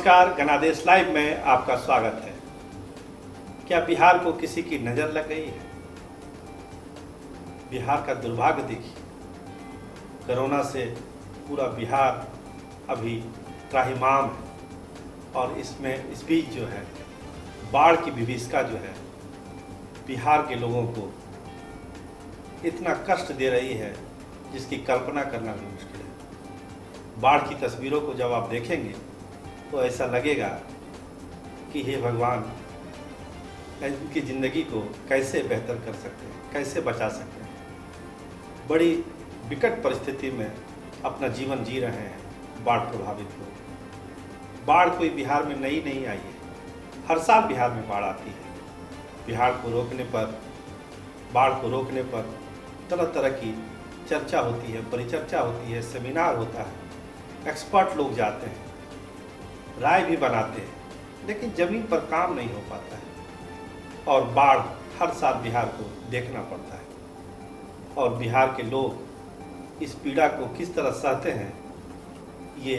नमस्कार, गणादेश लाइव में आपका स्वागत है। क्या बिहार को किसी की नज़र लग गई है? बिहार का दुर्भाग्य देखिए, कोरोना से पूरा बिहार अभी त्राहिमाम है और इस बीच जो है बाढ़ की विभीषिका जो है बिहार के लोगों को इतना कष्ट दे रही है जिसकी कल्पना करना भी मुश्किल है। बाढ़ की तस्वीरों को जब आप देखेंगे तो ऐसा लगेगा कि हे भगवान, इनकी ज़िंदगी को कैसे बेहतर कर सकते हैं, कैसे बचा सकते हैं। बड़ी विकट परिस्थिति में अपना जीवन जी रहे हैं बाढ़ प्रभावित लोग। बाढ़ कोई बिहार में नई नहीं आई है, हर साल बिहार में बाढ़ आती है। बिहार को रोकने पर, बाढ़ को रोकने पर तरह तरह की चर्चा होती है, परिचर्चा होती है, सेमिनार होता है, एक्सपर्ट लोग जाते हैं, राय भी बनाते हैं, लेकिन ज़मीन पर काम नहीं हो पाता है और बाढ़ हर साल बिहार को देखना पड़ता है। और बिहार के लोग इस पीड़ा को किस तरह सहते हैं, ये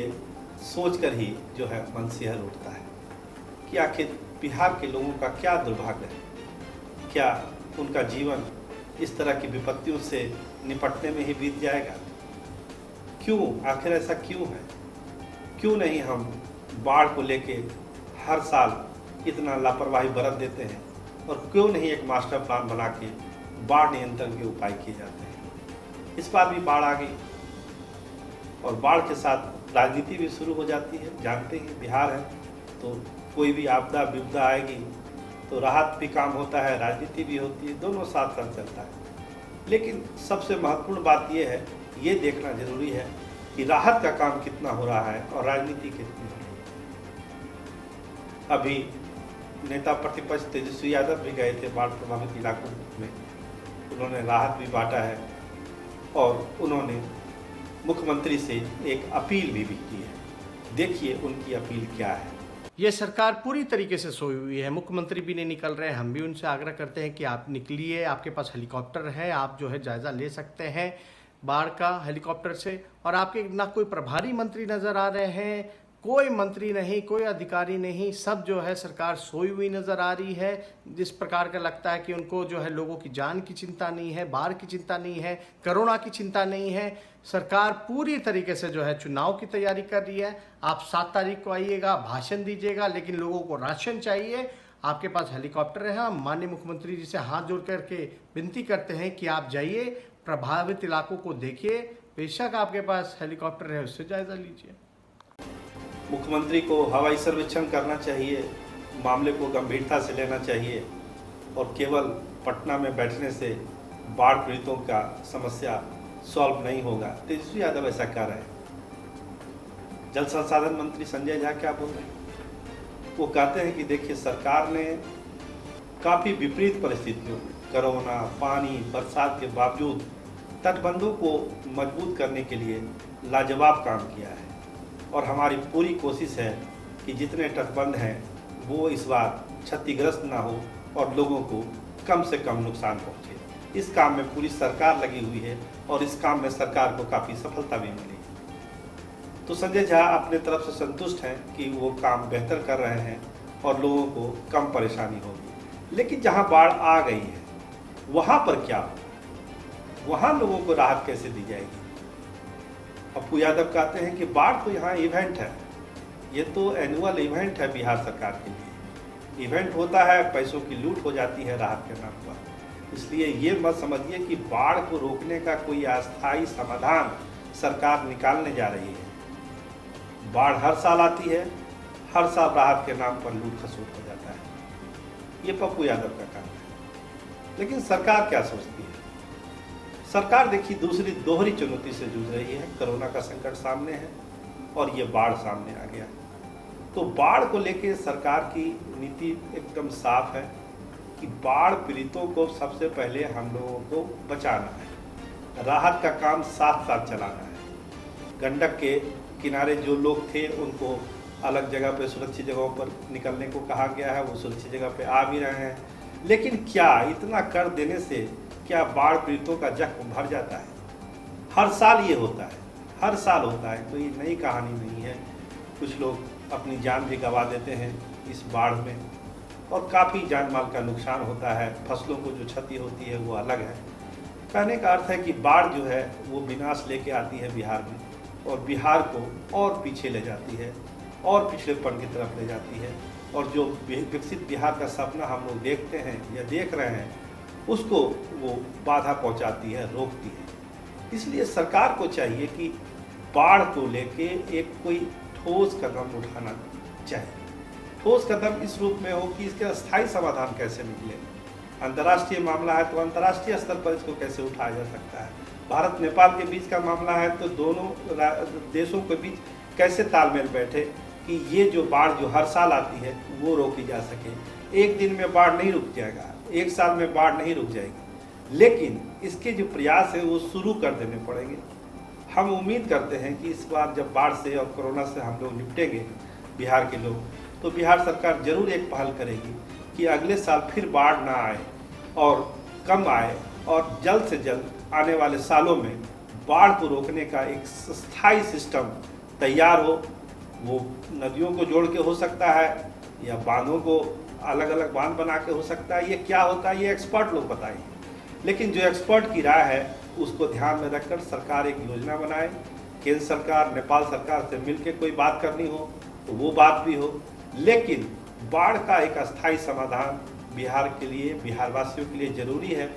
सोचकर ही जो है मन सिहर उठता है कि आखिर बिहार के लोगों का क्या दुर्भाग्य है। क्या उनका जीवन इस तरह की विपत्तियों से निपटने में ही बीत जाएगा? क्यों, आखिर ऐसा क्यों है? क्यों नहीं हम बाढ़ को लेके हर साल इतना लापरवाही बरत देते हैं और क्यों नहीं एक मास्टर प्लान बना के बाढ़ नियंत्रण के उपाय किए जाते हैं? इस बार भी बाढ़ आ गई और बाढ़ के साथ राजनीति भी शुरू हो जाती है। जानते हैं बिहार है तो कोई भी आपदा विपदा आएगी तो राहत भी काम होता है, राजनीति भी होती है, दोनों साथ साथ चलता है। लेकिन सबसे महत्वपूर्ण बात यह है, ये देखना जरूरी है कि राहत का काम कितना हो रहा है और राजनीति कितनी हो रही है। अभी नेता प्रतिपक्ष तेजस्वी यादव भी गए थे बाढ़ प्रभावित इलाकों में, उन्होंने राहत भी बांटा है और उन्होंने मुख्यमंत्री से एक अपील भी की है। देखिए उनकी अपील क्या है। ये सरकार पूरी तरीके से सोई हुई है, मुख्यमंत्री भी नहीं निकल रहे हैं। हम भी उनसे आग्रह करते हैं कि आप निकलिए, आपके पास हेलीकॉप्टर है, आप जो है जायजा ले सकते हैं बाढ़ का हेलीकॉप्टर से। और आपके ना कोई प्रभारी मंत्री नजर आ रहे हैं, कोई मंत्री नहीं, कोई अधिकारी नहीं, सब जो है सरकार सोई हुई नजर आ रही है। जिस प्रकार का लगता है कि उनको जो है लोगों की जान की चिंता नहीं है, बाढ़ की चिंता नहीं है, कोरोना की चिंता नहीं है। सरकार पूरी तरीके से जो है चुनाव की तैयारी कर रही है। आप 7 तारीख को आइएगा, भाषण दीजिएगा, लेकिन लोगों को राशन चाहिए। आपके पास हेलीकॉप्टर है, हम माननीय मुख्यमंत्री जी से हाथ जोड़ करके विनती करते हैं कि आप जाइए, प्रभावित इलाकों को देखिए। बेशक आपके पास हेलीकॉप्टर है, उससे जायजा लीजिए। मुख्यमंत्री को हवाई सर्वेक्षण करना चाहिए, मामले को गंभीरता से लेना चाहिए और केवल पटना में बैठने से बाढ़ पीड़ितों का समस्या सॉल्व नहीं होगा। तेजस्वी यादव ऐसा कर रहे हैं। जल संसाधन मंत्री संजय झा क्या बोल रहे हैं? वो कहते हैं कि देखिए, सरकार ने काफ़ी विपरीत परिस्थितियों में, कोरोना, पानी, बरसात के बावजूद तटबंधों को मजबूत करने के लिए लाजवाब काम किया है और हमारी पूरी कोशिश है कि जितने तटबंध हैं वो इस बार क्षतिग्रस्त ना हो और लोगों को कम से कम नुकसान पहुंचे। इस काम में पूरी सरकार लगी हुई है और इस काम में सरकार को काफ़ी सफलता भी मिली। तो संजय झा अपने तरफ से संतुष्ट हैं कि वो काम बेहतर कर रहे हैं और लोगों को कम परेशानी होगी। लेकिन जहाँ बाढ़ आ गई है वहाँ पर क्या हो? वहाँ लोगों को राहत कैसे दी जाएगी? पप्पू यादव कहते हैं कि बाढ़ तो यहाँ इवेंट है, ये तो एनुअल इवेंट है बिहार सरकार के लिए। इवेंट होता है, पैसों की लूट हो जाती है राहत के नाम पर। इसलिए ये मत समझिए कि बाढ़ को रोकने का कोई अस्थायी समाधान सरकार निकालने जा रही है। बाढ़ हर साल आती है, हर साल राहत के नाम पर लूट खसूट हो जाता है। ये पप्पू यादव का काम है। लेकिन सरकार क्या सोचती है? सरकार देखिए दूसरी दोहरी चुनौती से जूझ रही है। कोरोना का संकट सामने है और ये बाढ़ सामने आ गया। तो बाढ़ को लेके सरकार की नीति एकदम साफ है कि बाढ़ पीड़ितों को सबसे पहले हम लोगों को बचाना है, राहत का काम साथ साथ चलाना है। गंडक के किनारे जो लोग थे उनको अलग जगह पे, सुरक्षित जगहों पर निकलने को कहा गया है, वो सुरक्षित जगह पे आ भी रहे हैं। लेकिन क्या इतना कर देने से क्या बाढ़ पीड़ितों का जख्म भर जाता है? हर साल ये होता है, हर साल होता है, कोई नई कहानी नहीं है। कुछ लोग अपनी जान भी गंवा देते हैं इस बाढ़ में, और काफ़ी जान माल का नुकसान होता है। फसलों को जो क्षति होती है वो अलग है। कहने का अर्थ है कि बाढ़ जो है वो विनाश लेके आती है बिहार में, और बिहार को और पीछे ले जाती है और पिछड़ेपन की तरफ ले जाती है, और जो विकसित बिहार का सपना हम लोग देखते हैं या देख रहे हैं उसको वो बाधा पहुंचाती है, रोकती है। इसलिए सरकार को चाहिए कि बाढ़ को लेके एक कोई ठोस कदम उठाना चाहिए। ठोस कदम इस रूप में हो कि इसका स्थायी समाधान कैसे निकले। अंतर्राष्ट्रीय मामला है तो अंतर्राष्ट्रीय स्तर पर इसको कैसे उठाया जा सकता है। भारत नेपाल के बीच का मामला है तो दोनों देशों के बीच कैसे तालमेल बैठे कि ये जो बाढ़ जो हर साल आती है वो रोकी जा सके। एक दिन में बाढ़ नहीं रुक जाएगा, एक साल में बाढ़ नहीं रुक जाएगी, लेकिन इसके जो प्रयास है वो शुरू कर देने पड़ेंगे। हम उम्मीद करते हैं कि इस बार जब बाढ़ से और कोरोना से हम लोग निपटेंगे बिहार के लोग, तो बिहार सरकार जरूर एक पहल करेगी कि अगले साल फिर बाढ़ ना आए और कम आए, और जल्द से जल्द आने वाले सालों में बाढ़ को रोकने का एक स्थायी सिस्टम तैयार हो। वो नदियों को जोड़ के हो सकता है या बांधों को अलग अलग बांध बना के हो सकता है। ये क्या होता है ये एक्सपर्ट लोग बताएंगे, लेकिन जो एक्सपर्ट की राय है उसको ध्यान में रखकर सरकार एक योजना बनाए। केंद्र सरकार नेपाल सरकार से मिलकर कोई बात करनी हो तो वो बात भी हो, लेकिन बाढ़ का एक अस्थायी समाधान बिहार के लिए, बिहार वासियों के लिए जरूरी है,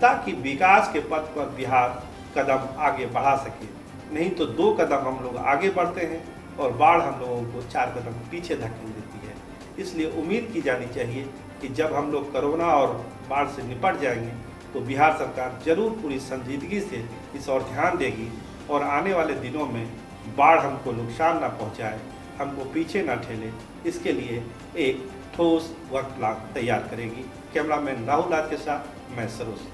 ताकि विकास के पथ पर बिहार कदम आगे बढ़ा सके। नहीं तो 2 कदम हम लोग आगे बढ़ते हैं और बाढ़ हम लोगों को 4 कदम पीछे धकेल देती है। इसलिए उम्मीद की जानी चाहिए कि जब हम लोग कोरोना और बाढ़ से निपट जाएंगे तो बिहार सरकार जरूर पूरी संजीदगी से इस ओर ध्यान देगी, और आने वाले दिनों में बाढ़ हमको नुकसान ना पहुंचाए, हमको पीछे ना ठेले, इसके लिए एक ठोस वर्क प्लान तैयार करेगी। कैमरामैन राहुल राज के साथ मैं सरोज।